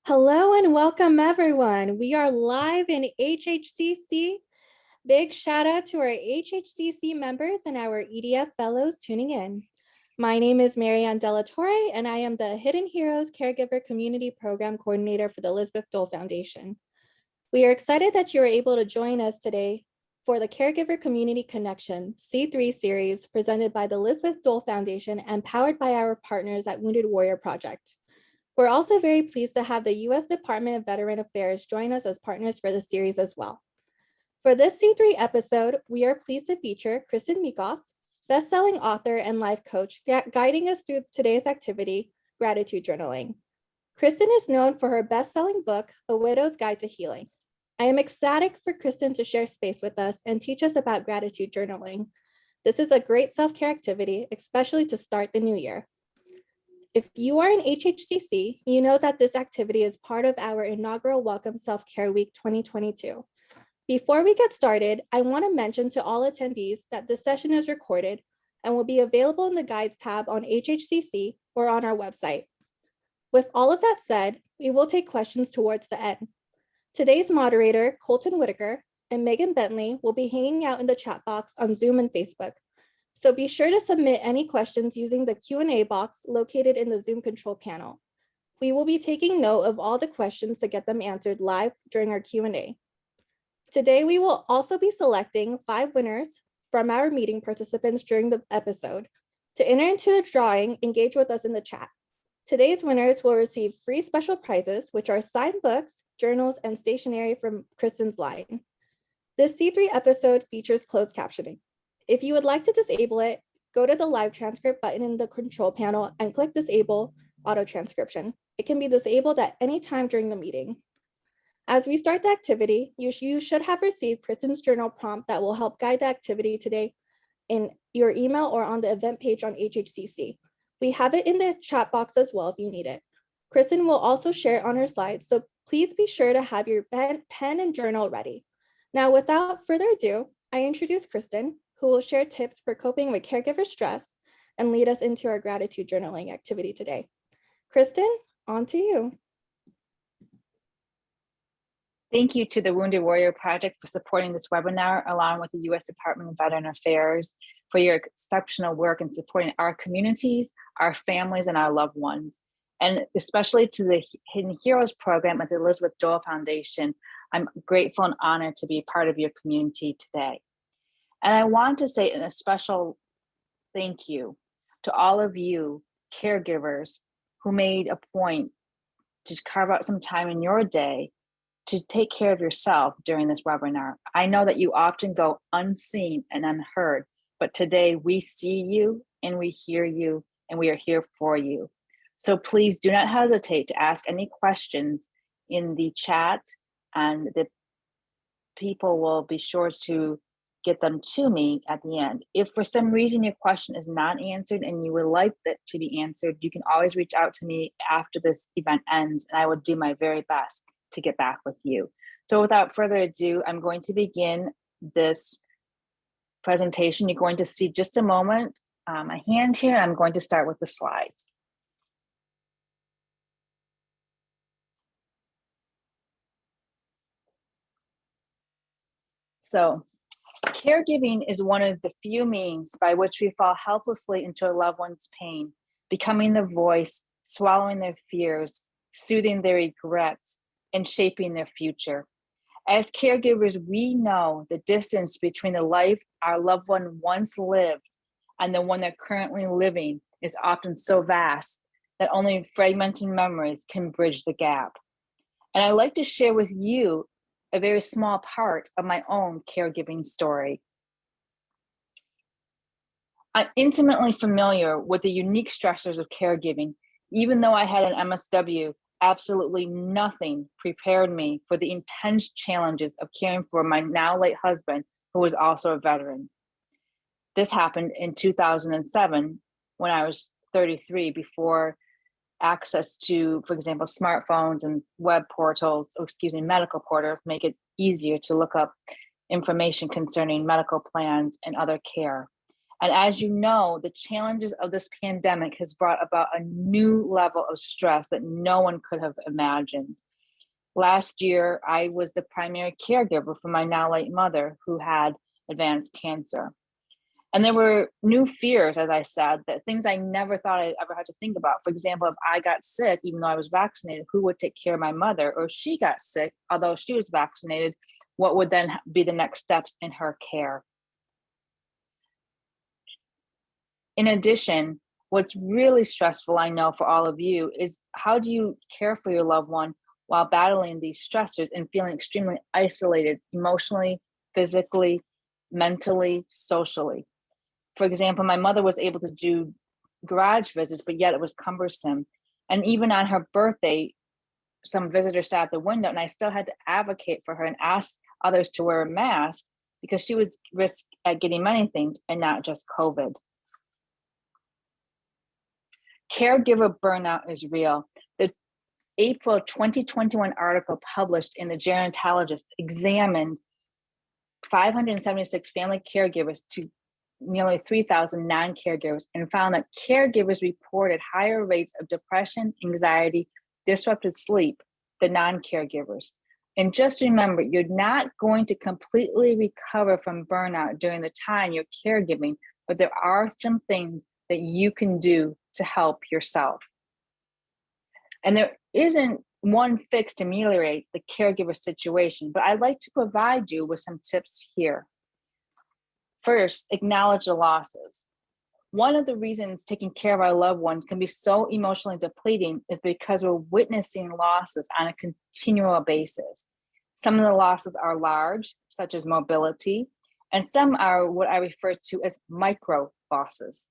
Hello and welcome everyone. We are live in HHCC. Big shout out to our HHCC members and our EDF fellows tuning in. My name is Marianne Delatorre and I am the Hidden Heroes Caregiver Community Program Coordinator for the Elizabeth Dole Foundation. We are excited that you are able to join us today for the Caregiver Community Connection C3 series presented by the Elizabeth Dole Foundation and powered by our partners at Wounded Warrior Project. We're also very pleased to have the U.S. Department of Veteran Affairs join us as partners for the series as well. For this C3 episode, we are pleased to feature Kristin Meekhof, best-selling author and life coach, guiding us through today's activity, gratitude journaling. Kristin is known for her best-selling book, A Widow's Guide to Healing. I am ecstatic for Kristin to share space with us and teach us about gratitude journaling. This is a great self-care activity, especially to start the new year. If you are in HHCC, you know that this activity is part of our inaugural Welcome Self-Care Week 2022. Before we get started, I want to mention to all attendees that this session is recorded and will be available in the Guides tab on HHCC or on our website. With all of that said, we will take questions towards the end. Today's moderator, Colton Whitaker, and Megan Bentley will be hanging out in the chat box on Zoom and Facebook. So be sure to submit any questions using the Q&A box located in the Zoom control panel. We will be taking note of all the questions to get them answered live during our Q&A. Today, we will also be selecting 5 winners from our meeting participants during the episode. To enter into the drawing, engage with us in the chat. Today's winners will receive free special prizes, which are signed books, journals, and stationery from Kristin's line. This C3 episode features closed captioning. If you would like to disable it, go to the live transcript button in the control panel and click Disable Auto Transcription. It can be disabled at any time during the meeting. As we start the activity, you should have received Kristin's journal prompt that will help guide the activity today in your email or on the event page on HHCC. We have it in the chat box as well if you need it. Kristin will also share it on her slides, so please be sure to have your pen and journal ready. Now, without further ado, I introduce Kristin, who will share tips for coping with caregiver stress and lead us into our gratitude journaling activity today. Kristin, on to you. Thank you to the Wounded Warrior Project for supporting this webinar, along with the U.S. Department of Veteran Affairs for your exceptional work in supporting our communities, our families, and our loved ones. And especially to the Hidden Heroes program at the Elizabeth Dole Foundation, I'm grateful and honored to be part of your community today. And I want to say a special thank you to all of you caregivers who made a point to carve out some time in your day to take care of yourself during this webinar. I know that you often go unseen and unheard, but today we see you and we hear you and we are here for you. So please do not hesitate to ask any questions in the chat, and the people will be sure to get them to me at the end. If for some reason your question is not answered and you would like that to be answered, you can always reach out to me after this event ends, and I will do my very best to get back with you. So without further ado, I'm going to begin this presentation. You're going to see just a moment, a hand here, and I'm going to start with the slides. So, caregiving is one of the few means by which we fall helplessly into a loved one's pain, becoming their voice, swallowing their fears, soothing their regrets, and shaping their future. As caregivers, we know the distance between the life our loved one once lived and the one they're currently living is often so vast that only fragmented memories can bridge the gap. And I'd like to share with you a very small part of my own caregiving story. I'm intimately familiar with the unique stressors of caregiving. Even though I had an M.S.W, absolutely nothing prepared me for the intense challenges of caring for my now late husband, who was also a veteran. This happened in 2007 when I was 33, before access to, for example, smartphones and web portals, medical portals, make it easier to look up information concerning medical plans and other care. And as you know, the challenges of this pandemic has brought about a new level of stress that no one could have imagined. Last year, I was the primary caregiver for my now late mother who had advanced cancer. And there were new fears, as I said, that things I never thought I'd ever had to think about. For example, if I got sick, even though I was vaccinated, who would take care of my mother? Or if she got sick, although she was vaccinated, what would then be the next steps in her care? In addition, what's really stressful, I know, for all of you is how do you care for your loved one while battling these stressors and feeling extremely isolated emotionally, physically, mentally, socially? For example, my mother was able to do garage visits, but yet it was cumbersome. And even on her birthday, some visitors sat at the window, and I still had to advocate for her and ask others to wear a mask because she was risk at getting many things and not just COVID. Caregiver burnout is real. The April 2021 article published in the Gerontologist examined 576 family caregivers to nearly 3,000 non-caregivers and found that caregivers reported higher rates of depression, anxiety, disrupted sleep than non-caregivers. And just remember, you're not going to completely recover from burnout during the time you're caregiving, but there are some things that you can do to help yourself. And there isn't one fix to ameliorate the caregiver situation, but I'd like to provide you with some tips here. First, acknowledge the losses. One of the reasons taking care of our loved ones can be so emotionally depleting is because we're witnessing losses on a continual basis. Some of the losses are large, such as mobility, and some are what I refer to as micro losses.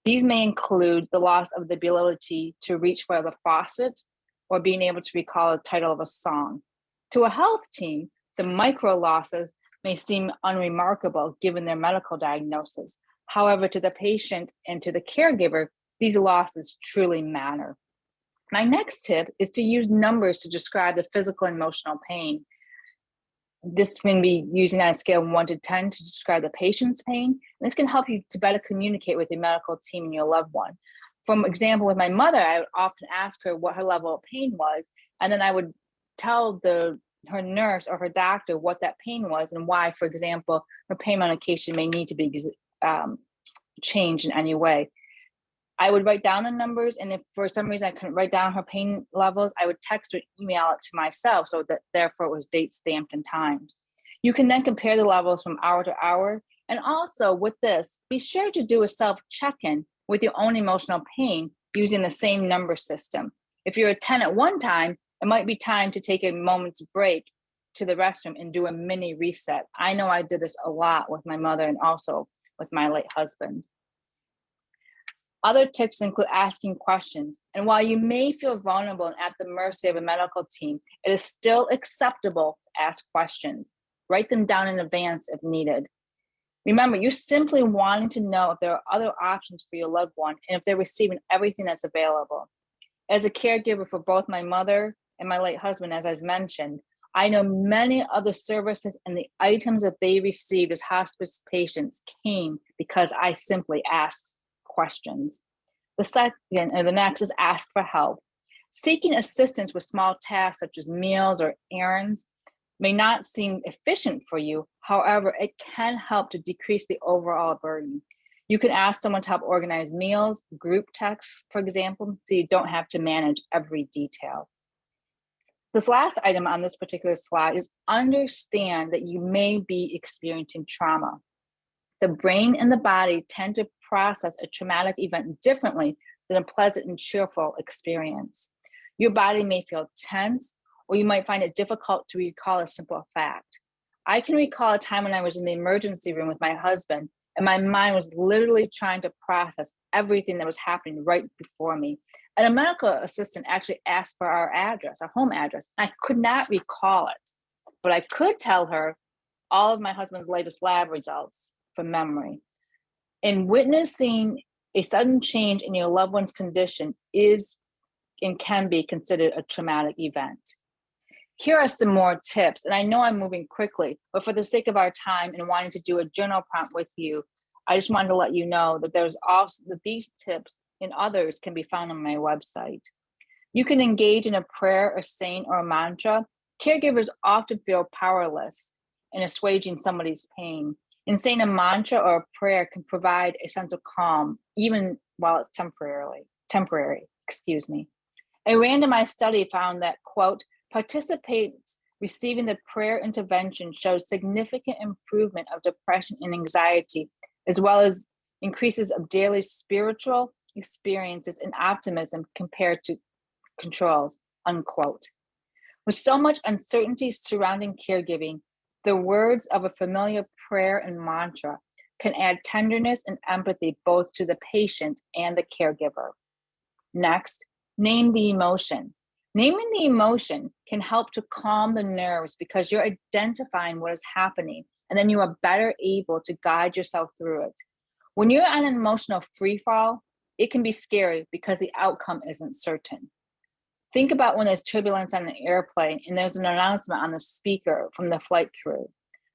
These may include the loss of the ability to reach for the faucet or being able to recall the title of a song. To a health team, the micro losses may seem unremarkable given their medical diagnosis. However, to the patient and to the caregiver, these losses truly matter. My next tip is to use numbers to describe the physical and emotional pain. This can be using on a scale of 1 to 10 to describe the patient's pain. And this can help you to better communicate with your medical team and your loved one. For example, with my mother, I would often ask her what her level of pain was, and then I would tell her nurse or her doctor what that pain was and why, for example, her pain medication may need to be changed in any way. I would write down the numbers, and if for some reason I couldn't write down her pain levels, I would text or email it to myself so that therefore it was date stamped and timed. You can then compare the levels from hour to hour. And also with this, be sure to do a self check-in with your own emotional pain using the same number system. If you're a 10 at one time, it might be time to take a moment's break to the restroom and do a mini reset. I know I did this a lot with my mother and also with my late husband. Other tips include asking questions. And while you may feel vulnerable and at the mercy of a medical team, it is still acceptable to ask questions. Write them down in advance if needed. Remember, you're simply wanting to know if there are other options for your loved one and if they're receiving everything that's available. As a caregiver for both my mother and my late husband, as I've mentioned, I know many other services and the items that they received as hospice patients came because I simply asked questions. The next is ask for help. Seeking assistance with small tasks such as meals or errands may not seem efficient for you. However, it can help to decrease the overall burden. You can ask someone to help organize meals, group texts, for example, so you don't have to manage every detail. This last item on this particular slide is understand that you may be experiencing trauma. The brain and the body tend to process a traumatic event differently than a pleasant and cheerful experience. Your body may feel tense, or you might find it difficult to recall a simple fact. I can recall a time when I was in the emergency room with my husband, and my mind was literally trying to process everything that was happening right before me. And a medical assistant actually asked for our address, our home address. I could not recall it, but I could tell her all of my husband's latest lab results from memory. And witnessing a sudden change in your loved one's condition is and can be considered a traumatic event. Here are some more tips, and I know I'm moving quickly, but for the sake of our time and wanting to do a journal prompt with you, I just wanted to let you know that there's also that these tips and others can be found on my website. You can engage in a prayer, a saying, or a mantra. Caregivers often feel powerless in assuaging somebody's pain. And saying a mantra or a prayer can provide a sense of calm, even while it's temporary. A randomized study found that, quote, participants receiving the prayer intervention showed significant improvement of depression and anxiety, as well as increases of daily spiritual experiences and optimism compared to controls, unquote. With so much uncertainty surrounding caregiving, the words of a familiar prayer and mantra can add tenderness and empathy both to the patient and the caregiver. Next, name the emotion. Naming the emotion can help to calm the nerves because you're identifying what is happening, and then you are better able to guide yourself through it. When you're on an emotional free fall, it can be scary because the outcome isn't certain. Think about when there's turbulence on an airplane and there's an announcement on the speaker from the flight crew.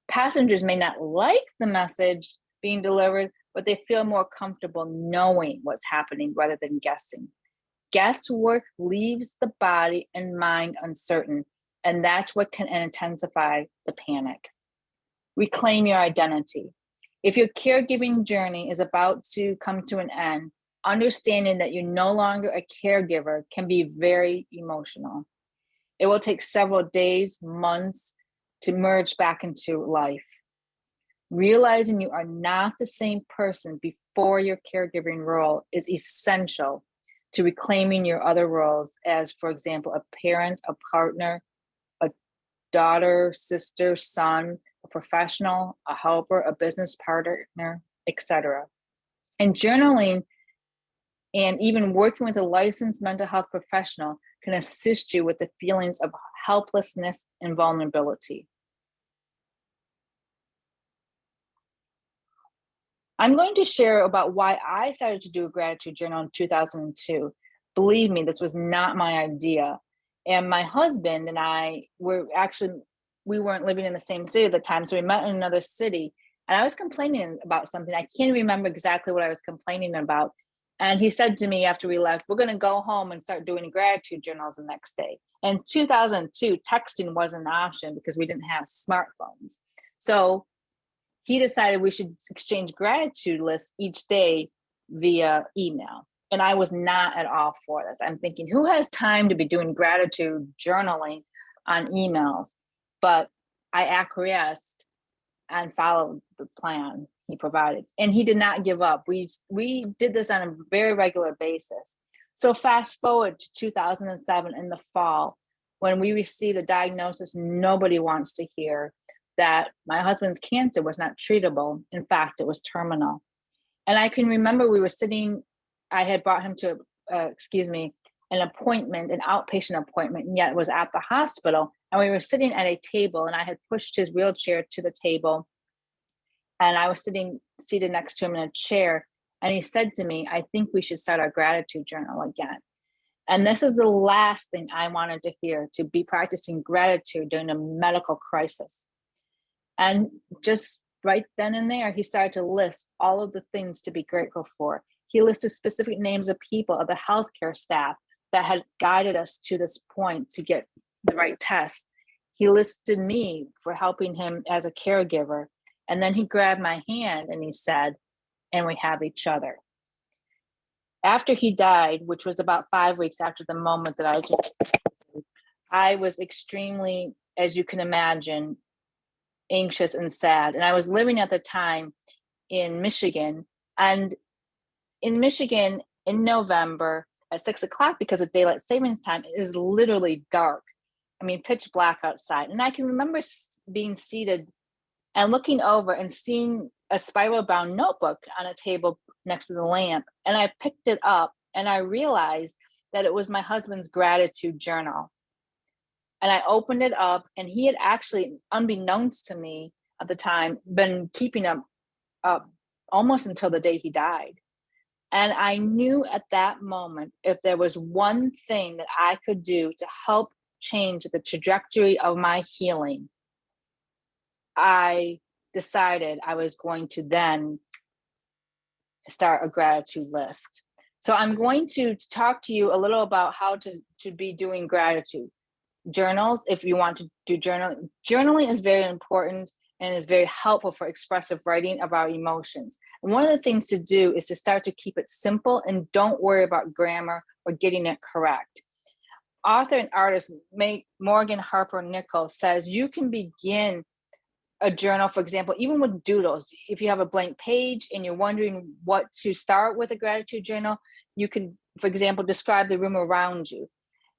Passengers may not like the message being delivered, but they feel more comfortable knowing what's happening rather than guessing. Guesswork leaves the body and mind uncertain, and that's what can intensify the panic. Reclaim your identity. If your caregiving journey is about to come to an end, understanding that you're no longer a caregiver can be very emotional. It will take several days, months to merge back into life. Realizing you are not the same person before your caregiving role is essential to reclaiming your other roles as, for example, a parent, a partner, a daughter, sister, son, a professional, a helper, a business partner, etc. And journaling and even working with a licensed mental health professional can assist you with the feelings of helplessness and vulnerability. I'm going to share about why I started to do a gratitude journal in 2002. Believe me, this was not my idea. And my husband and I we weren't living in the same city at the time, so we met in another city. And I was complaining about something. I can't remember exactly what I was complaining about. And he said to me after we left, we're going to go home and start doing gratitude journals the next day. In 2002, texting wasn't an option because we didn't have smartphones. So he decided we should exchange gratitude lists each day via email. And I was not at all for this. I'm thinking, who has time to be doing gratitude journaling on emails? But I acquiesced and followed the plan he provided. And he did not give up. We did this on a very regular basis. So fast forward to 2007 in the fall, when we received a diagnosis nobody wants to hear, that my husband's cancer was not treatable. In fact, it was terminal. And I can remember we were sitting, I had brought him to, an appointment, an outpatient appointment, and yet it was at the hospital. And we were sitting at a table, and I had pushed his wheelchair to the table. And I was seated next to him in a chair. And he said to me, I think we should start our gratitude journal again. And this is the last thing I wanted to hear, to be practicing gratitude during a medical crisis. And just right then and there, he started to list all of the things to be grateful for. He listed specific names of people, of the healthcare staff that had guided us to this point to get the right tests. He listed me for helping him as a caregiver. And then he grabbed my hand and he said, and we have each other. After he died, which was about 5 weeks after the moment that I was extremely, as you can imagine, anxious and sad. And I was living at the time in Michigan. And in Michigan, in November at 6 o'clock, because of daylight savings time, it is literally dark. I mean, pitch black outside. And I can remember being seated and looking over and seeing a spiral bound notebook on a table next to the lamp. And I picked it up and I realized that it was my husband's gratitude journal. And I opened it up, and he had actually, unbeknownst to me at the time, been keeping them up almost until the day he died. And I knew at that moment, if there was one thing that I could do to help change the trajectory of my healing, I decided I was going to then to start a gratitude list. So I'm going to talk to you a little about how to be doing gratitude. Journals, if you want to do journaling. Journaling is very important and is very helpful for expressive writing of our emotions. And one of the things to do is to start to keep it simple and don't worry about grammar or getting it correct. Author and artist Morgan Harper Nichols says you can begin a journal, for example, even with doodles. If you have a blank page and you're wondering what to start with a gratitude journal, you can, for example, describe the room around you.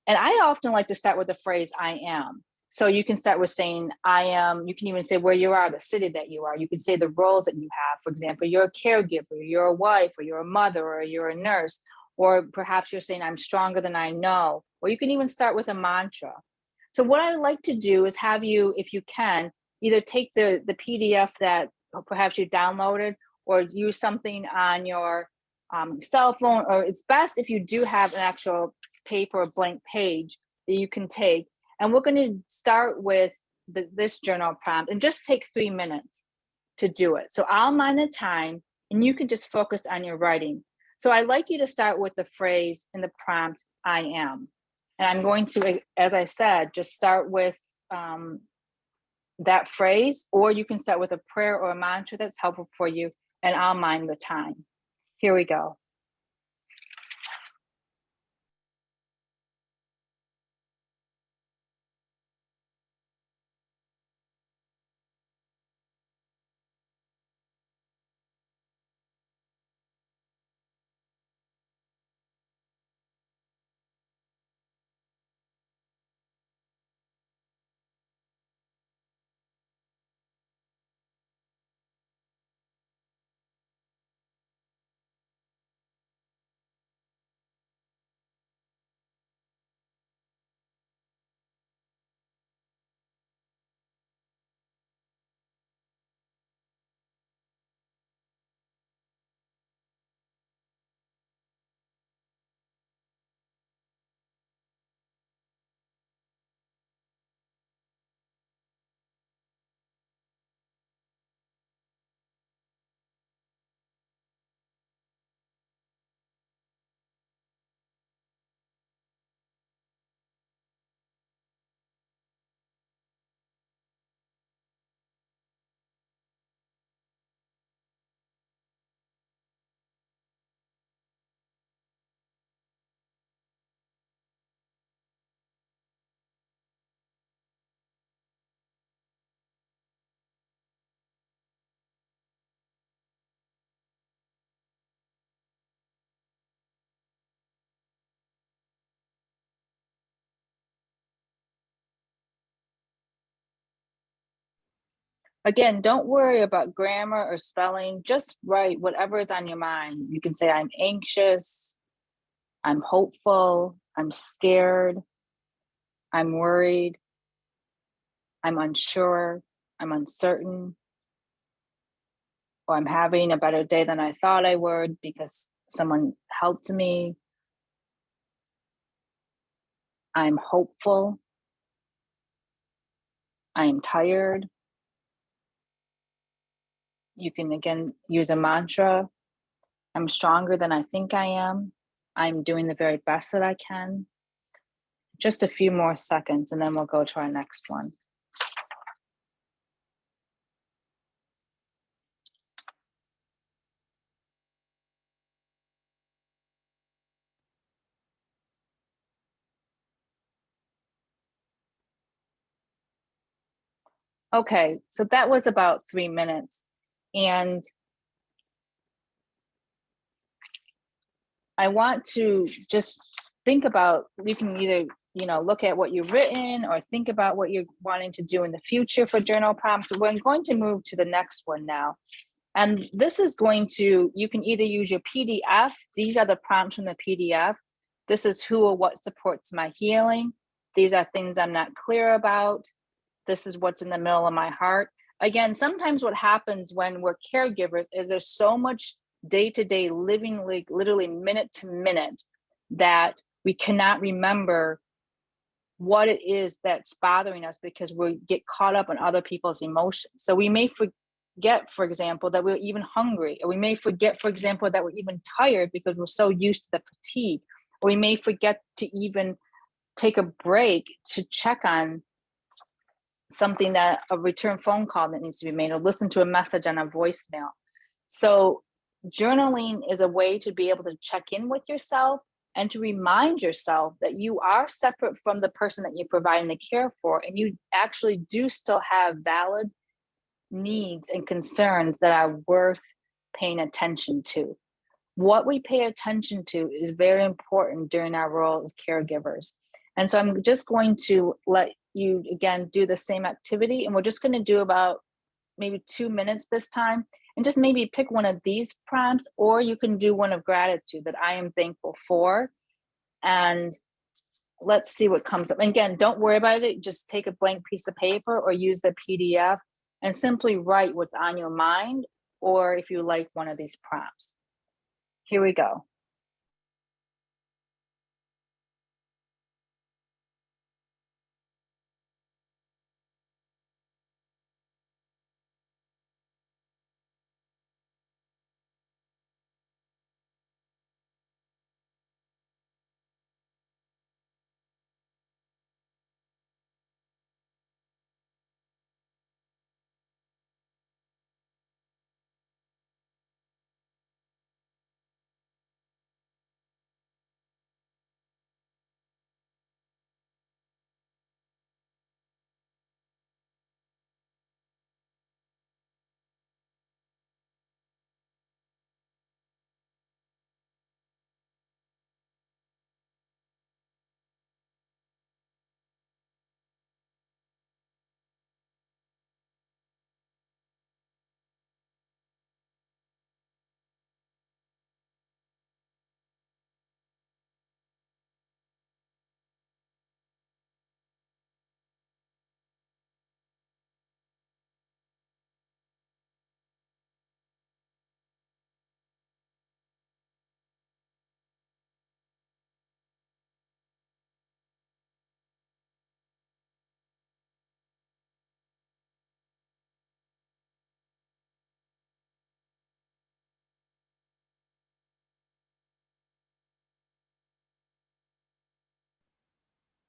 And I often like to start with the phrase, I am. So you can start with saying, I am. You can even say where you are, the city that you are. You can say the roles that you have. For example, you're a caregiver, you're a wife, or you're a mother, or you're a nurse. Or perhaps you're saying, I'm stronger than I know. Or you can even start with a mantra. So what I would like to do is have you, if you can, either take the PDF that perhaps you downloaded or use something on your cell phone, or it's best if you do have an actual paper or blank page that you can take. And we're going to start with this journal prompt and just take 3 minutes to do it. So I'll mind the time and you can just focus on your writing. So I'd like you to start with the phrase in the prompt, I am. And I'm going to, as I said, just start with that phrase, or you can start with a prayer or a mantra that's helpful for you, and I'll mind the time. Here we go. Again, don't worry about grammar or spelling. Just write whatever is on your mind. You can say, I'm anxious, I'm hopeful, I'm scared, I'm worried, I'm unsure, I'm uncertain, or I'm having a better day than I thought I would because someone helped me. I'm hopeful, I am tired. You can again use a mantra. I'm stronger than I think I am. I'm doing the very best that I can. Just a few more seconds and then we'll go to our next one. Okay, so that was about 3 minutes. And I want to just think about, you can either, look at what you've written or think about what you're wanting to do in the future for journal prompts. We're going to move to the next one now. And this is going to, you can either use your PDF. These are the prompts from the PDF. This is who or what supports my healing. These are things I'm not clear about. This is what's in the middle of my heart. Again, sometimes what happens when we're caregivers is there's so much day-to-day living, like literally minute to minute, that we cannot remember what it is that's bothering us because we get caught up in other people's emotions. So we may forget, for example, that we're even hungry, or we may forget, for example, that we're even tired because we're so used to the fatigue, or we may forget to even take a break to check on something, that a return phone call that needs to be made, or listen to a message on a voicemail. So journaling is a way to be able to check in with yourself and to remind yourself that you are separate from the person that you're providing the care for, and you actually do still have valid needs and concerns that are worth paying attention to. What we pay attention to is very important during our role as caregivers. And so I'm just going to let you again do the same activity, and we're just going to do about maybe 2 minutes this time, and just maybe pick one of these prompts, or you can do one of gratitude, that I am thankful for, and let's see what comes up. And again, don't worry about it. Just take a blank piece of paper or use the PDF and simply write what's on your mind, or if you like one of these prompts. Here we go.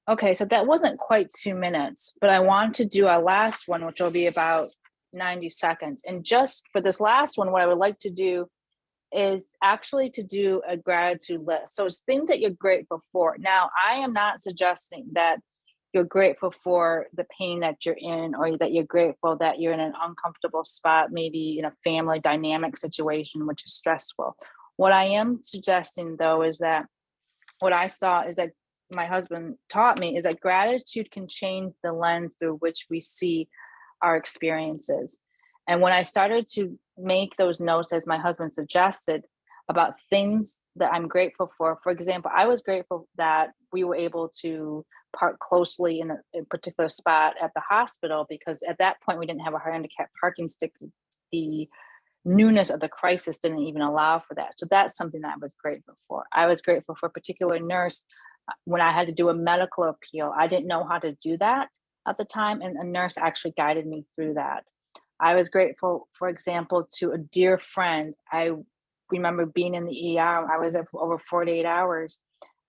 Okay, so that wasn't quite 2 minutes, but I want to do our last one, which will be about 90 seconds. And just for this last one, what I would like to do is actually to do a gratitude list. So it's things that you're grateful for. Now, I am not suggesting that you're grateful for the pain that you're in, or that you're grateful that you're in an uncomfortable spot, maybe in a family dynamic situation, which is stressful. What I am suggesting, though, is that what I saw is that my husband taught me is that gratitude can change the lens through which we see our experiences. And when I started to make those notes, as my husband suggested, about things that I'm grateful for example, I was grateful that we were able to park closely in a particular spot at the hospital, because at that point we didn't have a handicap parking stick. The newness of the crisis didn't even allow for that. So that's something that I was grateful for. I was grateful for a particular nurse when I had to do a medical appeal. I didn't know how to do that at the time, and a nurse actually guided me through that. I was grateful, for example, to a dear friend. I remember being in the ER. I was there for over 48 hours,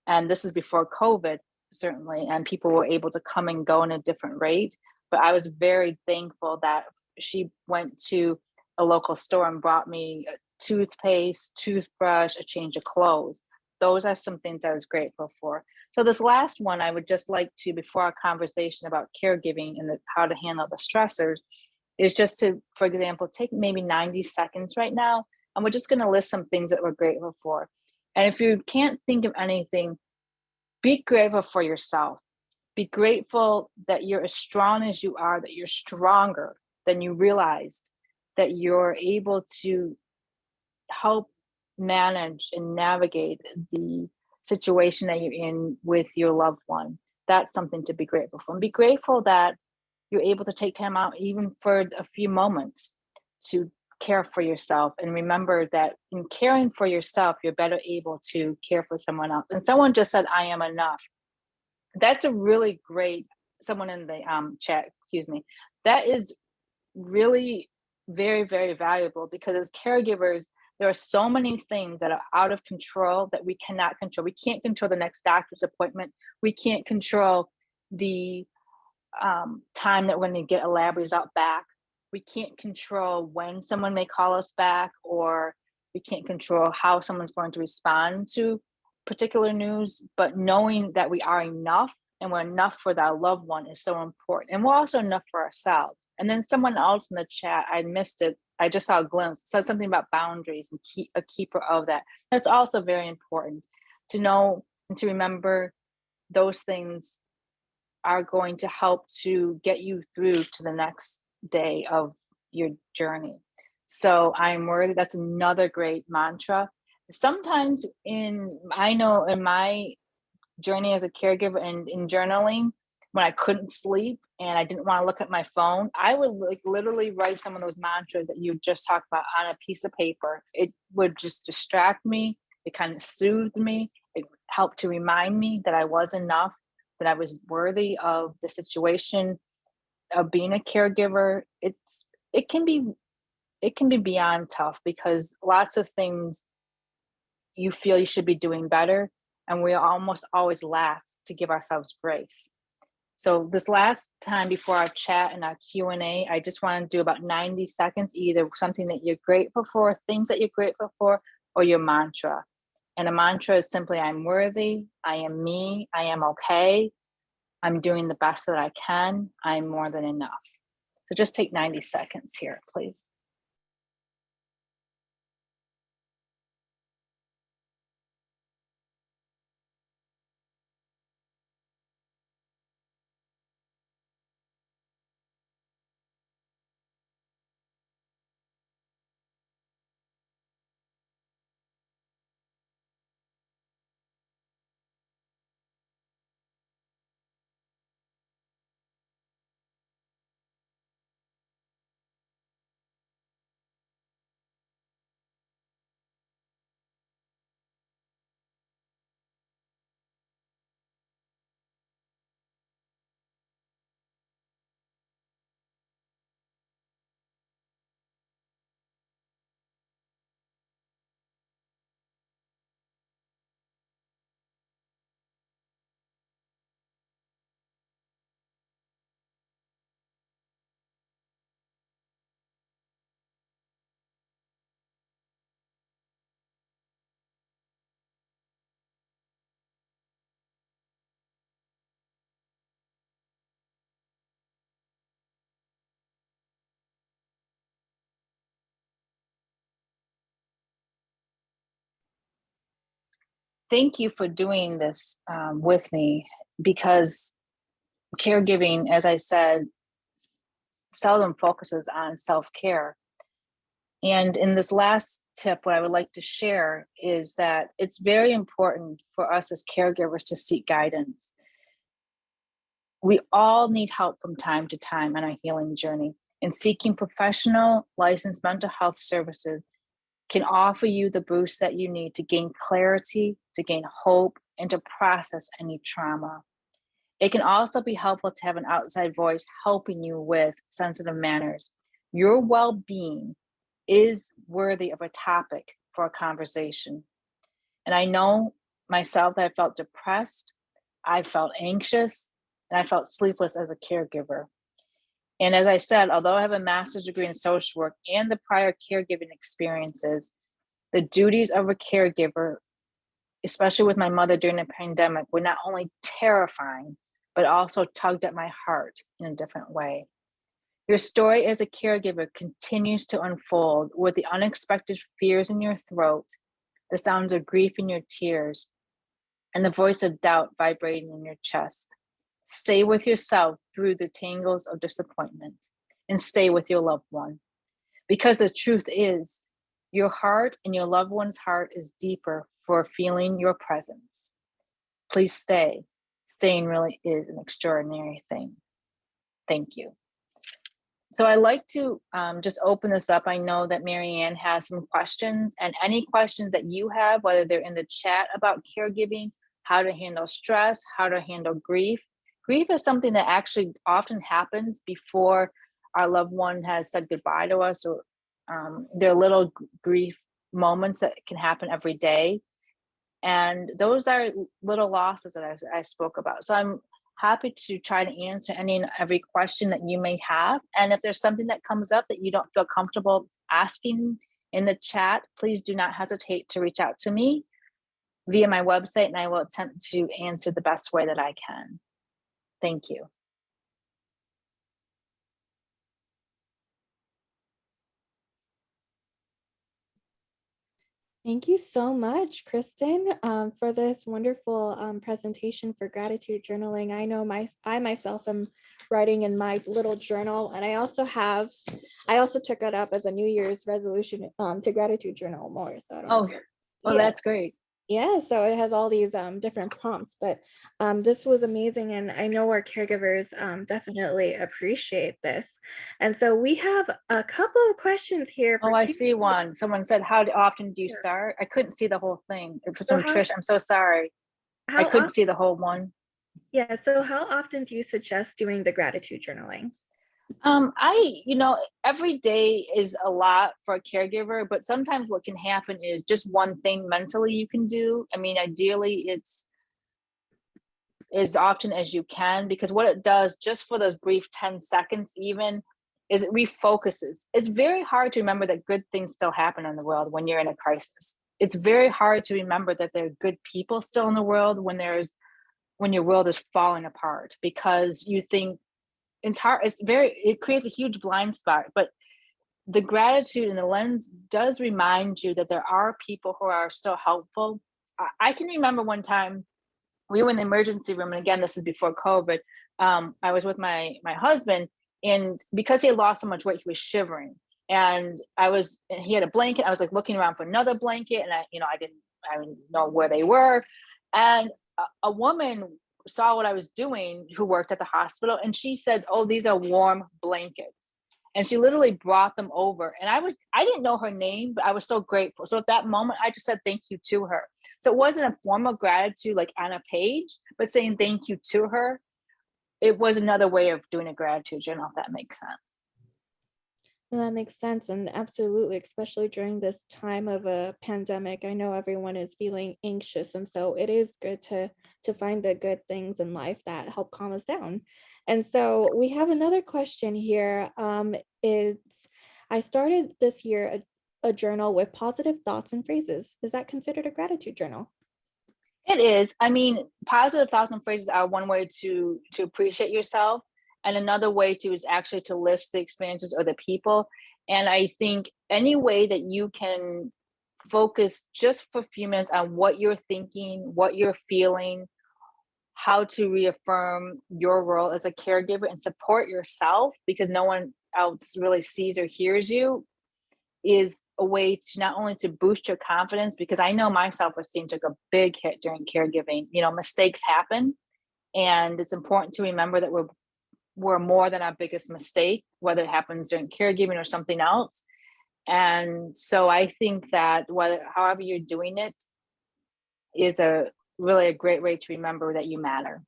and this is before COVID, certainly, and people were able to come and go in a different rate. But I was very thankful that she went to a local store and brought me a toothpaste, toothbrush, a change of clothes. Those are some things I was grateful for. So this last one, I would just like to, before our conversation about caregiving and how to handle the stressors, is just to, for example, take maybe 90 seconds right now, and we're just going to list some things that we're grateful for. And if you can't think of anything, be grateful for yourself. Be grateful that you're as strong as you are, that you're stronger than you realized, that you're able to help manage and navigate the situation that you're in with your loved one. That's something to be grateful for. And be grateful that you're able to take time out, even for a few moments, to care for yourself. And remember that in caring for yourself, you're better able to care for someone else. And someone just said, I am enough. That's a really great, someone in the chat, excuse me, that is really very, very valuable because as caregivers, there are so many things that are out of control that we cannot control. We can't control the next doctor's appointment. We can't control the time that we're going to get a lab result back. We can't control when someone may call us back, or we can't control how someone's going to respond to particular news. But knowing that we are enough and we're enough for our loved one is so important. And we're also enough for ourselves. And then someone else in the chat, I missed it. I just saw a glimpse, said something about boundaries and a keeper of that. That's also very important to know and to remember those things are going to help to get you through to the next day of your journey. So I'm worthy. That's another great mantra. Sometimes I know in my journey as a caregiver and in journaling, when I couldn't sleep and I didn't want to look at my phone, I would literally write some of those mantras that you just talked about on a piece of paper. It would just distract me. It kind of soothed me. It helped to remind me that I was enough, that I was worthy of the situation of being a caregiver. It can be beyond tough because lots of things you feel you should be doing better, and we almost always last to give ourselves grace. So this last time before our chat and our Q&A, I just want to do about 90 seconds, either something that you're grateful for, things that you're grateful for, or your mantra. And a mantra is simply, I'm worthy, I am me, I am okay, I'm doing the best that I can, I'm more than enough. So just take 90 seconds here, please. Thank you for doing this with me, because caregiving, as I said, seldom focuses on self-care. And in this last tip, what I would like to share is that it's very important for us as caregivers to seek guidance. We all need help from time to time on our healing journey, and seeking professional licensed mental health services can offer you the boost that you need to gain clarity, to gain hope, and to process any trauma. It can also be helpful to have an outside voice helping you with sensitive manners. Your well being is worthy of a topic for a conversation. And I know myself that I felt depressed, I felt anxious, and I felt sleepless as a caregiver. And as I said, although I have a master's degree in social work and the prior caregiving experiences, the duties of a caregiver, especially with my mother during the pandemic, were not only terrifying, but also tugged at my heart in a different way. Your story as a caregiver continues to unfold with the unexpected fears in your throat, the sounds of grief in your tears, and the voice of doubt vibrating in your chest. Stay with yourself through the tangles of disappointment, and stay with your loved one. Because the truth is, your heart and your loved one's heart is deeper for feeling your presence. Please stay. Staying really is an extraordinary thing. Thank you. So I like to just open this up. I know that Marianne has some questions, and any questions that you have, whether they're in the chat about caregiving, how to handle stress, how to handle grief. Grief is something that actually often happens before our loved one has said goodbye to us, or there are little grief moments that can happen every day. And those are little losses that I spoke about. So I'm happy to try to answer any and every question that you may have. And if there's something that comes up that you don't feel comfortable asking in the chat, please do not hesitate to reach out to me via my website, and I will attempt to answer the best way that I can. Thank you. Thank you so much, Kristin, for this wonderful presentation for gratitude journaling. I know I myself am writing in my little journal, and I also took it up as a New Year's resolution to gratitude journal more. So I don't know. Oh, that's great. Yeah, so it has all these different prompts, but this was amazing, and I know our caregivers definitely appreciate this. And so we have a couple of questions here. Oh, I see one. Someone said, how often do you start? I couldn't see the whole thing. For some Trish, I'm so sorry. I couldn't see the whole one. Yeah, so how often do you suggest doing the gratitude journaling? Every day is a lot for a caregiver, but sometimes what can happen is just one thing mentally you can do. I mean, ideally it's as often as you can, because what it does just for those brief 10 seconds even is it refocuses. It's very hard to remember that good things still happen in the world when you're in a crisis. It's very hard to remember that there are good people still in the world when your world is falling apart, because you think it creates a huge blind spot. But the gratitude and the lens does remind you that there are people who are still helpful. I can remember one time we were in the emergency room, and again, this is before COVID. I was with my husband, and because he had lost so much weight, he was shivering. And he had a blanket. I was like looking around for another blanket, and I didn't know where they were. And a woman saw what I was doing, who worked at the hospital, and she said, "Oh, these are warm blankets." And she literally brought them over. And I didn't know her name, but I was so grateful. So at that moment, I just said thank you to her. So it wasn't a form of gratitude like on a page, but saying thank you to her. It was another way of doing a gratitude journal, if that makes sense. That makes sense. And absolutely, especially during this time of a pandemic, I know everyone is feeling anxious. And so it is good to find the good things in life that help calm us down. And so we have another question here. I started this year a journal with positive thoughts and phrases. Is that considered a gratitude journal? It is. I mean, positive thoughts and phrases are one way to appreciate yourself. And another way is actually to list the experiences or the people. And I think any way that you can focus just for a few minutes on what you're thinking, what you're feeling, how to reaffirm your role as a caregiver and support yourself, because no one else really sees or hears you, is a way to not only to boost your confidence, because I know my self-esteem took a big hit during caregiving. Mistakes happen, and it's important to remember that we're more than our biggest mistake, whether it happens during caregiving or something else. And so I think that however you're doing it is really a great way to remember that you matter.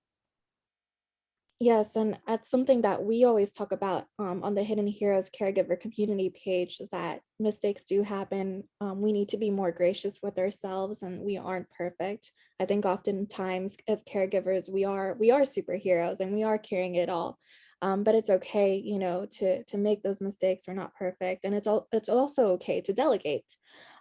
Yes, and that's something that we always talk about on the Hidden Heroes caregiver community page, is that mistakes do happen. We need to be more gracious with ourselves, and we aren't perfect. I think oftentimes as caregivers, we are superheroes and we are carrying it all. But it's okay, to make those mistakes. We're not perfect, and it's also okay to delegate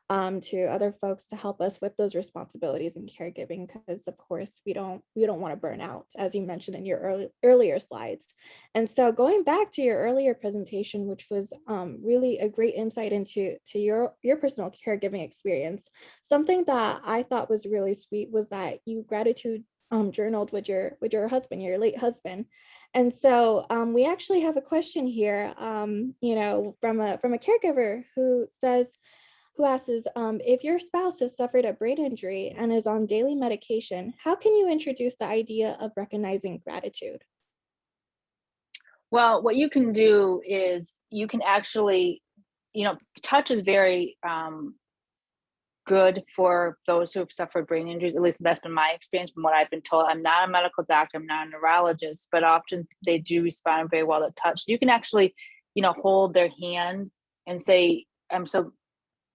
to other folks to help us with those responsibilities in caregiving, because of course we don't want to burn out, as you mentioned in your earlier slides. And so going back to your earlier presentation, which was really a great insight into your personal caregiving experience, something that I thought was really sweet was that you gratitude journaled with your husband, your late husband. And so we actually have a question here, from a caregiver who asks, if your spouse has suffered a brain injury and is on daily medication, how can you introduce the idea of recognizing gratitude? Well, what you can do is you can actually, touch is very good for those who have suffered brain injuries. At least that's been my experience from what I've been told. I'm not a medical doctor, I'm not a neurologist, but often they do respond very well to touch. You can actually hold their hand and say, I'm so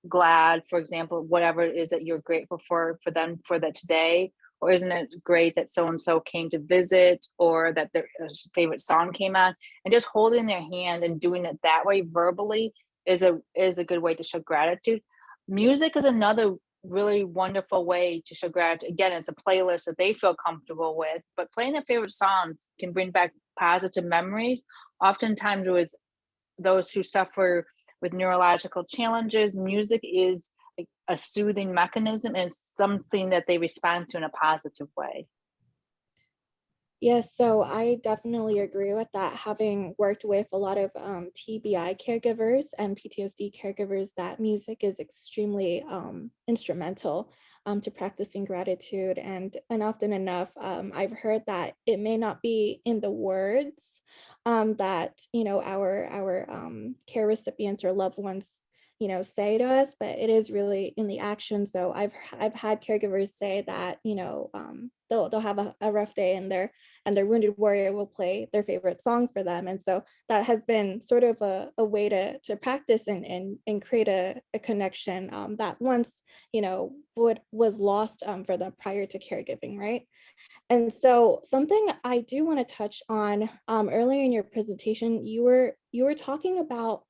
glad, for example, whatever it is that you're grateful for them for that today. Or isn't it great that so and so came to visit, or that their favorite song came on? And just holding their hand and doing it that way verbally is a good way to show gratitude. Music is another really wonderful way to show gratitude. Again, it's a playlist that they feel comfortable with, but playing their favorite songs can bring back positive memories. Oftentimes, with those who suffer with neurological challenges, music is a soothing mechanism and something that they respond to in a positive way. Yes, so I definitely agree with that. Having worked with a lot of TBI caregivers and PTSD caregivers, that music is extremely instrumental to practicing gratitude. And often enough, I've heard that it may not be in the words that our care recipients or loved ones say to us, but it is really in the action. So I've had caregivers say that they'll have a rough day, and their wounded warrior will play their favorite song for them. And so that has been sort of a way to practice and create a connection that once was lost for them prior to caregiving, right? And so something I do want to touch on, earlier in your presentation, you were talking about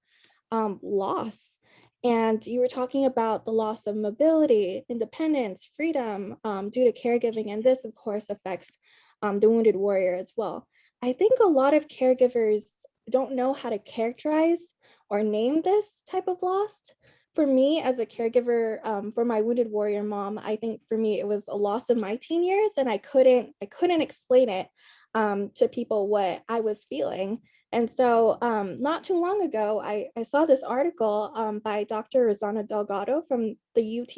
loss. And you were talking about the loss of mobility, independence, freedom due to caregiving. And this, of course, affects the wounded warrior as well. I think a lot of caregivers don't know how to characterize or name this type of loss. For me, as a caregiver for my wounded warrior mom, I think for me it was a loss of my teen years, and I couldn't explain it to people what I was feeling. And so not too long ago, I saw this article by Dr. Rosanna Delgado from the UT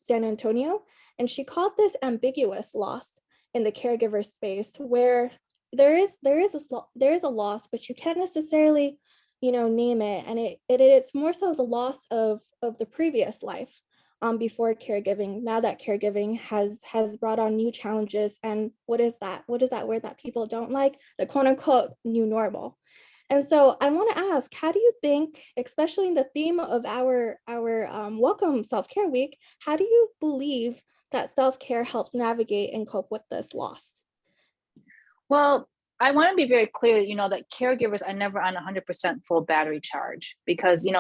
San Antonio, and she called this ambiguous loss in the caregiver space, where there is a loss, but you can't necessarily name it, and it's more so the loss of the previous life before caregiving. Now that caregiving has brought on new challenges, and what is that word that people don't like? The quote unquote new normal. And so I want to ask, how do you think, especially in the theme of our Welcome Self-Care Week, how do you believe that self-care helps navigate and cope with this loss? Well, I want to be very clear, that caregivers are never on 100% full battery charge, because, you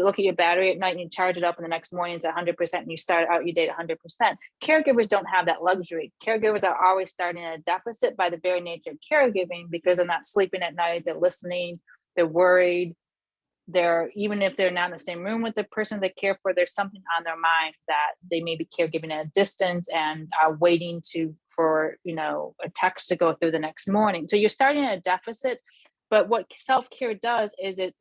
look at your battery at night and you charge it up, and the next morning it's 100% and you start out your day at 100%. Caregivers don't have that luxury. Caregivers are always starting at a deficit by the very nature of caregiving, because they're not sleeping at night, they're listening, they're worried. Even if they're not in the same room with the person they care for, there's something on their mind that they may be caregiving at a distance and are waiting for a text to go through the next morning. So you're starting at a deficit, but what self-care does is it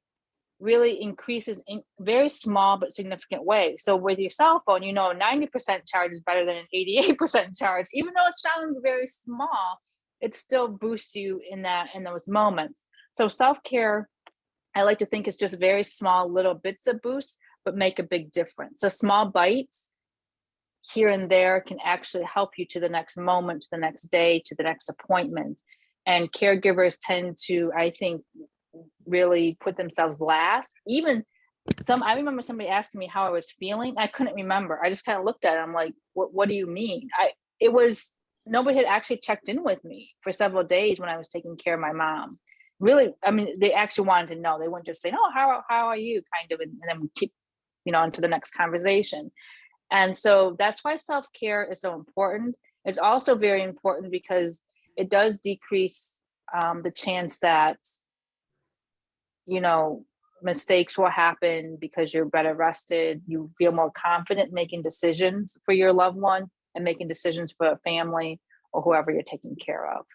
really increases in very small but significant ways. So with your cell phone, 90% charge is better than an 88% charge. Even though it sounds very small, it still boosts you in those moments. So self-care, I like to think it's just very small little bits of boosts, but make a big difference. So small bites here and there can actually help you to the next moment, to the next day, to the next appointment. And caregivers tend to, I think, really put themselves last. I remember somebody asking me how I was feeling. I couldn't remember. I just kind of looked at it. I'm like, what do you mean? Nobody had actually checked in with me for several days when I was taking care of my mom. Really, I mean, they actually wanted to know. They wouldn't just say, "Oh, how are you?" kind of, and then we keep, into the next conversation. And so that's why self-care is so important. It's also very important because it does decrease the chance that, mistakes will happen, because you're better rested. You feel more confident making decisions for your loved one and making decisions for a family or whoever you're taking care of.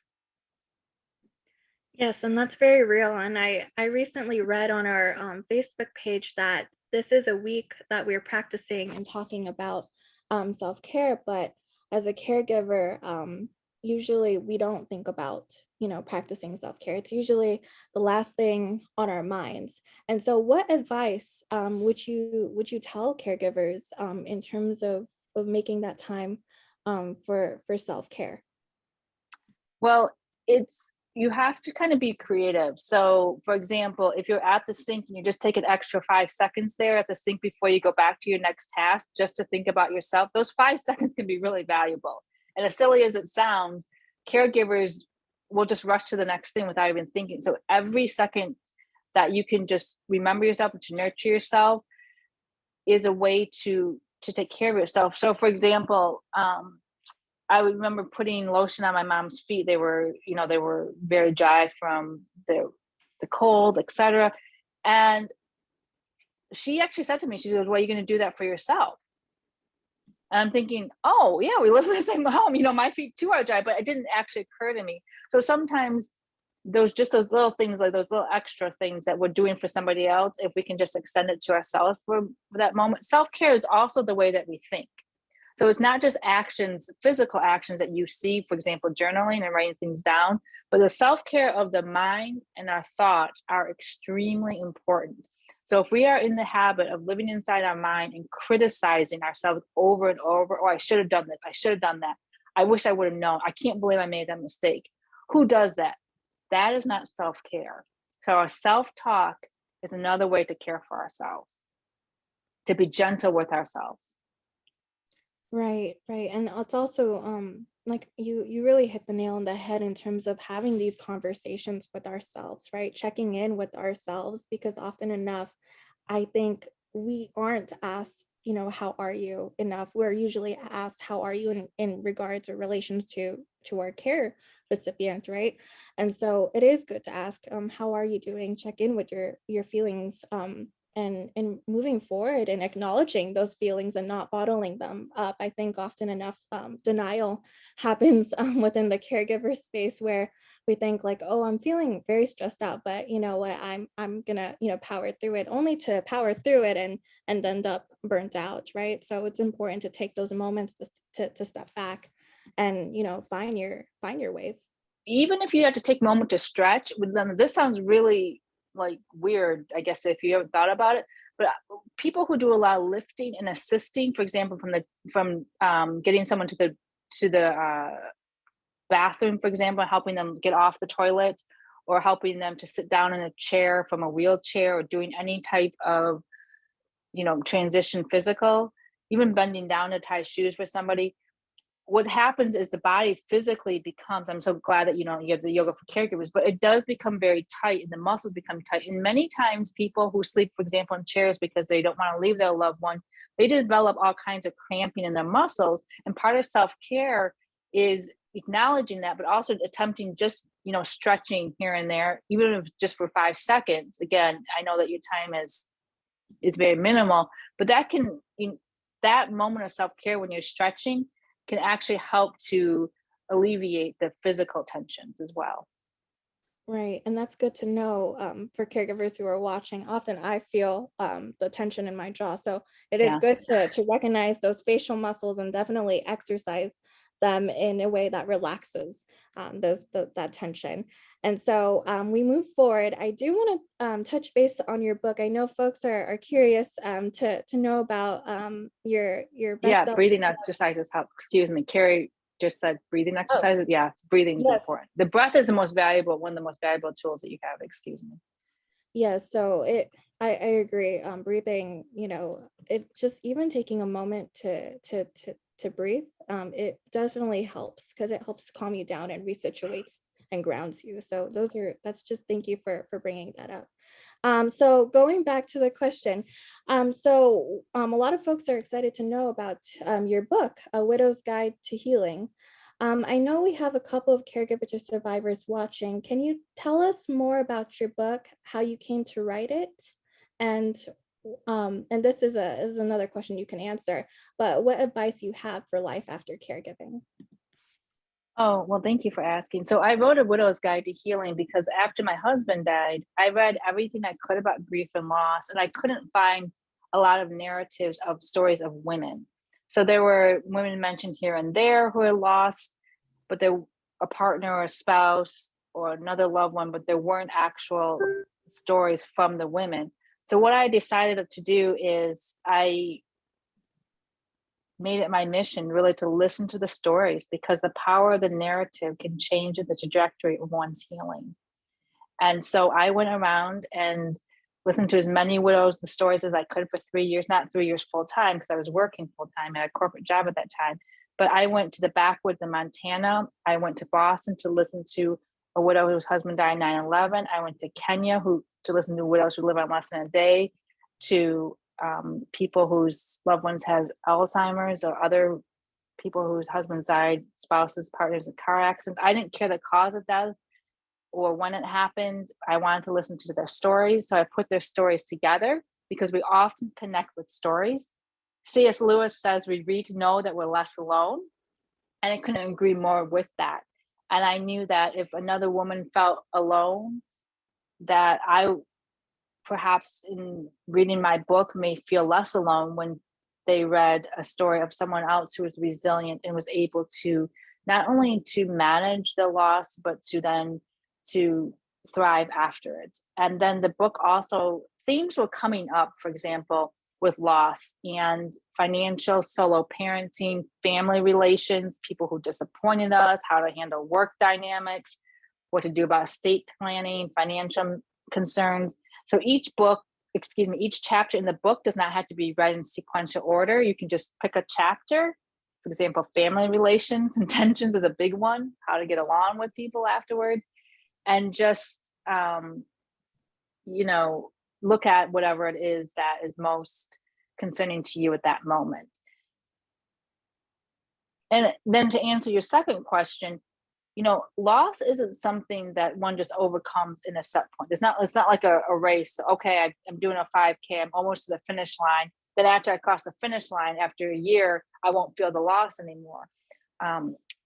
Yes, and that's very real. And I recently read on our Facebook page that this is a week that we're practicing and talking about self-care, but as a caregiver, usually we don't think about, practicing self-care. It's usually the last thing on our minds. And so what advice would you tell caregivers in terms of making that time for self-care? Well, it's you have to kind of be creative. So for example, if you're at the sink and you just take an extra 5 seconds there at the sink before you go back to your next task, just to think about yourself, those 5 seconds can be really valuable. And as silly as it sounds, caregivers will just rush to the next thing without even thinking. So every second that you can just remember yourself and to nurture yourself is a way to take care of yourself. So for example, I remember putting lotion on my mom's feet. They were, they were very dry from the cold, etc. And she actually said to me, she goes, "Well, are you going to do that for yourself?" And I'm thinking, oh yeah, we live in the same home. My feet too are dry, but it didn't actually occur to me. So sometimes those little things, like those little extra things that we're doing for somebody else, if we can just extend it to ourselves for that moment. Self-care is also the way that we think. So it's not just actions, physical actions that you see, for example, journaling and writing things down, but the self-care of the mind and our thoughts are extremely important. So if we are in the habit of living inside our mind and criticizing ourselves over and over, oh, I should have done this, I should have done that, I wish I would have known, I can't believe I made that mistake. Who does that? That is not self-care. So our self-talk is another way to care for ourselves, to be gentle with ourselves. Right, right. And it's also like you really hit the nail on the head in terms of having these conversations with ourselves, right? Checking in with ourselves, because often enough, I think we aren't asked, how are you enough. We're usually asked, how are you in regards or relations to our care recipient, right? And so it is good to ask, how are you doing? Check in with your feelings, and moving forward and acknowledging those feelings and not bottling them up. I think often enough denial happens within the caregiver space, where we think like, oh, I'm feeling very stressed out, but you know what, I'm gonna power through it, only to power through it and end up burnt out, right? So it's important to take those moments to step back and find your wave. Even if you have to take a moment to stretch, this sounds really like weird, I guess, if you haven't thought about it. But people who do a lot of lifting and assisting, for example, from getting someone to the bathroom, for example, helping them get off the toilet, or helping them to sit down in a chair from a wheelchair, or doing any type of transition physical, even bending down to tie shoes for somebody. What happens is the body physically becomes, I'm so glad that you have the yoga for caregivers, but it does become very tight and the muscles become tight. And many times people who sleep, for example, in chairs because they don't want to leave their loved one, they develop all kinds of cramping in their muscles. And part of self-care is acknowledging that, but also attempting just stretching here and there, even if just for 5 seconds. Again, I know that your time is very minimal, but that moment of self-care when you're stretching can actually help to alleviate the physical tensions as well. Right. And that's good to know, for caregivers who are watching. Often I feel the tension in my jaw. So it is Yeah. good to recognize those facial muscles and definitely exercise them in a way that relaxes that tension. And so we move forward. I do want to touch base on your book. I know folks are curious to know about your Yeah, bestseller. breathing exercises help. Excuse me, Carrie just said breathing Oh, exercises. Yeah, breathing is yes. important. The breath is the most valuable, one of the most valuable tools that you have. Excuse me. Yeah, so I agree. Breathing, it just even taking a moment to breathe, it definitely helps because it helps calm you down and resituates and grounds you. So that's just, thank you for bringing that up. So going back to the question, a lot of folks are excited to know about your book, A Widow's Guide to Healing. I know we have a couple of caregiver to survivors watching. Can you tell us more about your book, how you came to write it? And this is another question you can answer, but what advice you have for life after caregiving? Oh, well, thank you for asking. So I wrote A Widow's Guide to Healing because after my husband died, I read everything I could about grief and loss, and I couldn't find a lot of narratives of stories of women. So there were women mentioned here and there who had lost, but they're a partner or a spouse or another loved one, but there weren't actual stories from the women. So what I decided to do is I made it my mission really to listen to the stories, because the power of the narrative can change the trajectory of one's healing. And so I went around and listened to as many widows, the stories as I could for 3 years, not 3 years full time, because I was working full time at a corporate job at that time. But I went to the backwoods in Montana. I went to Boston to listen to a widow whose husband died in 9/11. I went to Kenya to listen to widows who live on less than a day, to people whose loved ones have Alzheimer's, or other people whose husbands died, spouses, partners in car accidents. I didn't care the cause of death or when it happened. I wanted to listen to their stories. So I put their stories together, because we often connect with stories. C.S. Lewis says we read to know that we're less alone. And I couldn't agree more with that. And I knew that if another woman felt alone, that I, perhaps in reading my book, may feel less alone when they read a story of someone else who was resilient and was able to not only to manage the loss, but to thrive after it. And then the book also, themes were coming up, for example, with loss and financial, solo parenting, family relations, people who disappointed us, how to handle work dynamics, what to do about estate planning, financial concerns. So each chapter in the book does not have to be read in sequential order. You can just pick a chapter. For example, family relations and tensions is a big one, how to get along with people afterwards, and just, look at whatever it is that is most concerning to you at that moment. And then to answer your second question, loss isn't something that one just overcomes in a set point. It's not like a race. Okay, I'm doing a 5K, I'm almost to the finish line. Then after I cross the finish line, after a year, I won't feel the loss anymore.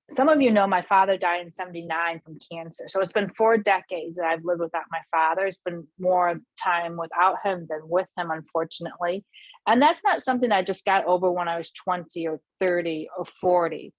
Some of you know my father died in 1979 from cancer. So it's been 4 decades that I've lived without my father. It's been more time without him than with him, unfortunately. And that's not something I just got over when I was 20 or 30 or 40.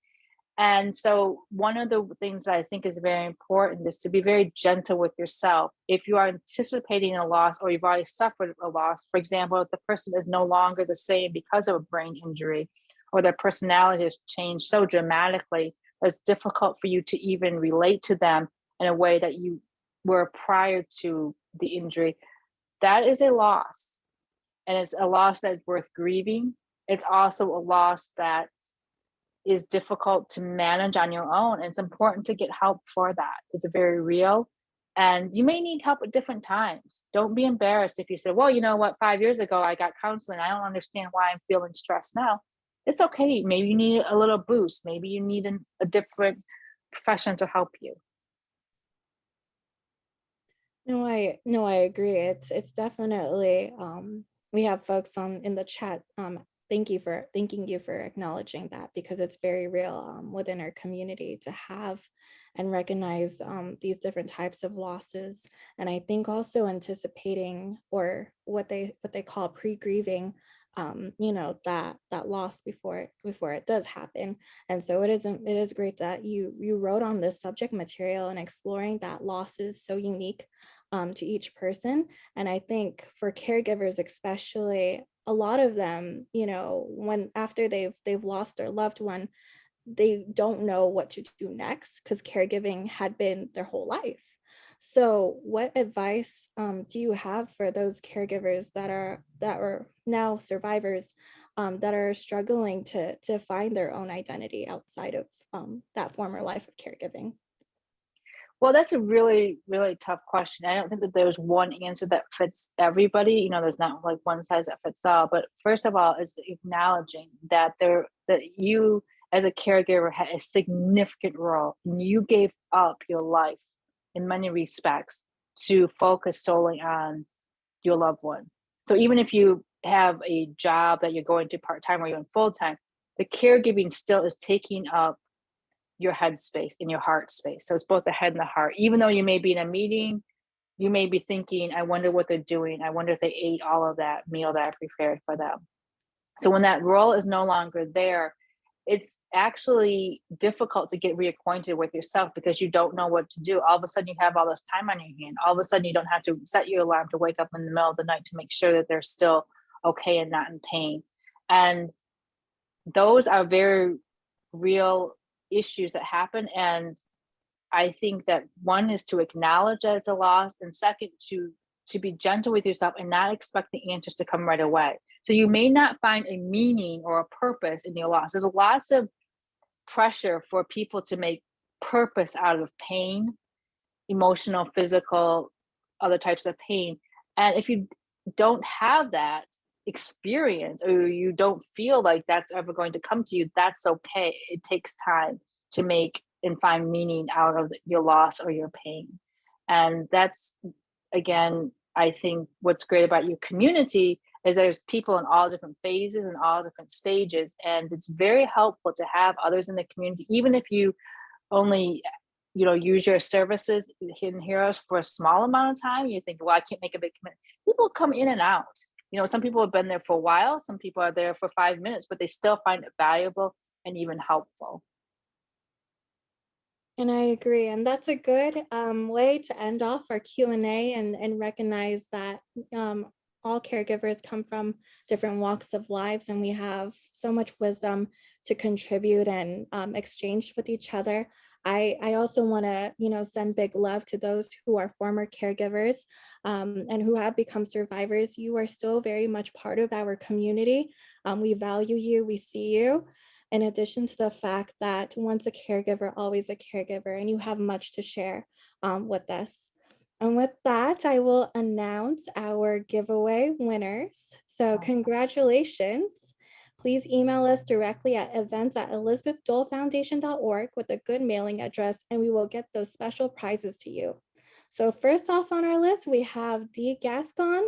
And so one of the things that I think is very important is to be very gentle with yourself. If you are anticipating a loss, or you've already suffered a loss, for example, if the person is no longer the same because of a brain injury, or their personality has changed so dramatically, it's difficult for you to even relate to them in a way that you were prior to the injury, that is a loss. And it's a loss that's worth grieving. It's also a loss that is difficult to manage on your own. And it's important to get help for that. It's very real. And you may need help at different times. Don't be embarrassed if you say, well, you know what, 5 years ago, I got counseling. I don't understand why I'm feeling stressed now. It's okay. Maybe you need a little boost. Maybe you need a different profession to help you. No, I agree. It's definitely we have folks in the chat thanking you for acknowledging that, because it's very real within our community to have and recognize these different types of losses. And I think also anticipating, or what they call pre-grieving, that loss before it does happen. And so it is great that you wrote on this subject material, and exploring that loss is so unique to each person. And I think for caregivers especially, a lot of them, when after they've lost their loved one, they don't know what to do next, because caregiving had been their whole life. So what advice do you have for those caregivers that are now survivors, that are struggling to find their own identity outside of that former life of caregiving? Well, that's a really, really tough question. I don't think that there's one answer that fits everybody. There's not like one size that fits all. But first of all, is acknowledging that you as a caregiver had a significant role, and you gave up your life in many respects to focus solely on your loved one. So even if you have a job that you're going to part-time or you're in full-time, the caregiving still is taking up your head space and your heart space. So it's both the head and the heart. Even though you may be in a meeting, you may be thinking, I wonder what they're doing. I wonder if they ate all of that meal that I prepared for them. So when that role is no longer there, it's actually difficult to get reacquainted with yourself, because you don't know what to do. All of a sudden you have all this time on your hand. All of a sudden you don't have to set your alarm to wake up in the middle of the night to make sure that they're still okay and not in pain. And those are very real issues that happen. And I think that one is to acknowledge that it's a loss, and second, to be gentle with yourself and not expect the answers to come right away. So you may not find a meaning or a purpose in your loss. There's lots of pressure for people to make purpose out of pain, emotional, physical, other types of pain. And if you don't have that experience, or you don't feel like that's ever going to come to you, that's okay. It takes time to make and find meaning out of your loss or your pain. And that's, again, I think what's great about your community is there's people in all different phases and all different stages. And it's very helpful to have others in the community, even if you only use your services, Hidden Heroes, for a small amount of time. You think, well, I can't make a big commitment. People come in and out. Some people have been there for a while, some people are there for 5 minutes, but they still find it valuable and even helpful. And I agree. And that's a good way to end off our Q&A and recognize that all caregivers come from different walks of lives, and we have so much wisdom to contribute and exchange with each other. I also want to, send big love to those who are former caregivers and who have become survivors. You are still very much part of our community. We value you, we see you. In addition to the fact that once a caregiver, always a caregiver, and you have much to share with us. And with that, I will announce our giveaway winners. So congratulations. Please email us directly at events@elizabethdolefoundation.org with a good mailing address, and we will get those special prizes to you. So first off on our list, we have D. Gascon.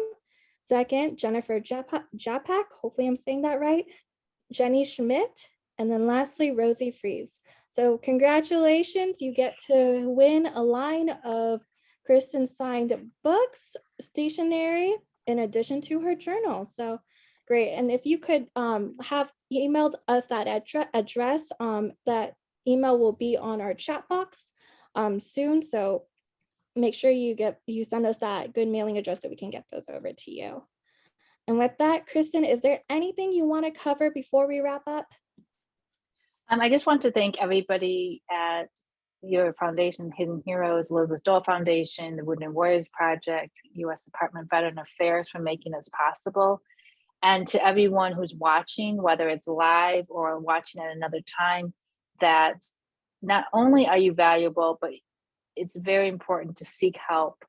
Second, Jennifer Japak, hopefully I'm saying that right. Jenny Schmidt, and then lastly, Rosie Fries. So congratulations, you get to win a line of Kristin signed books, stationery, in addition to her journal. So great. And if you could have emailed us that address, that email will be on our chat box soon. So make sure you send us that good mailing address so we can get those over to you. And with that, Kristin, is there anything you want to cover before we wrap up? I just want to thank everybody at your foundation, Hidden Heroes, Elizabeth Dole Foundation, the Wounded Warriors Project, U.S. Department of Veteran Affairs, for making this possible. And to everyone who's watching, whether it's live or watching at another time, that not only are you valuable, but it's very important to seek help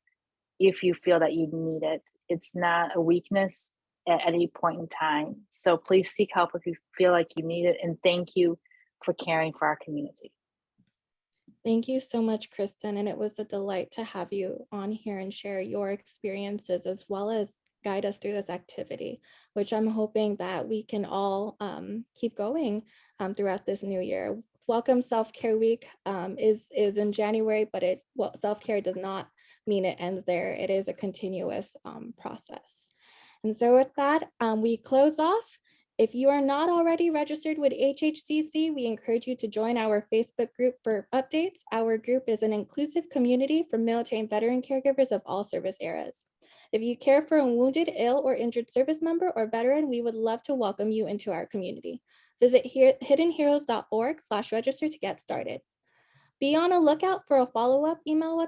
if you feel that you need it. It's not a weakness at any point in time. So please seek help if you feel like you need it. And thank you for caring for our community. Thank you so much, Kristin. And it was a delight to have you on here and share your experiences, as well as guide us through this activity, which I'm hoping that we can all keep going throughout this new year. Welcome Self-Care Week is in January, but self-care does not mean it ends there. It is a continuous process. And so with that, we close off. If you are not already registered with HHCC, we encourage you to join our Facebook group for updates. Our group is an inclusive community for military and veteran caregivers of all service eras. If you care for a wounded, ill, or injured service member or veteran, we would love to welcome you into our community. Visit hiddenheroes.org/register to get started. Be on a lookout for a follow-up email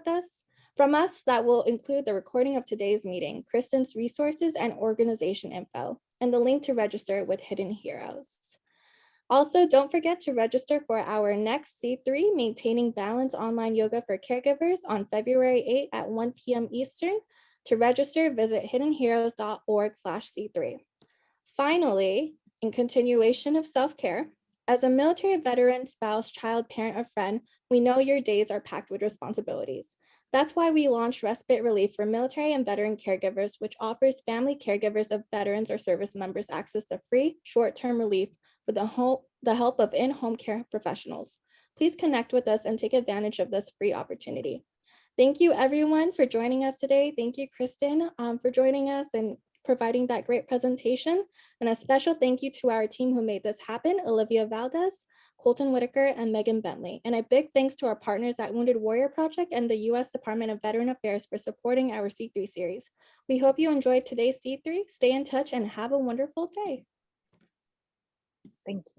from us that will include the recording of today's meeting, Kristin's resources and organization info, and the link to register with Hidden Heroes. Also, don't forget to register for our next C3 Maintaining Balance Online Yoga for Caregivers on February 8 at 1 p.m. Eastern. To register, visit hiddenheroes.org/C3. Finally, in continuation of self-care, as a military veteran, spouse, child, parent, or friend, we know your days are packed with responsibilities. That's why we launched Respite Relief for military and veteran caregivers, which offers family caregivers of veterans or service members access to free, short-term relief with the help of in-home care professionals. Please connect with us and take advantage of this free opportunity. Thank you, everyone, for joining us today. Thank you, Kristin, for joining us and providing that great presentation. And a special thank you to our team who made this happen, Olivia Valdez, Colton Whitaker, and Megan Bentley. And a big thanks to our partners at Wounded Warrior Project and the U.S. Department of Veteran Affairs for supporting our C3 series. We hope you enjoyed today's C3. Stay in touch and have a wonderful day. Thank you.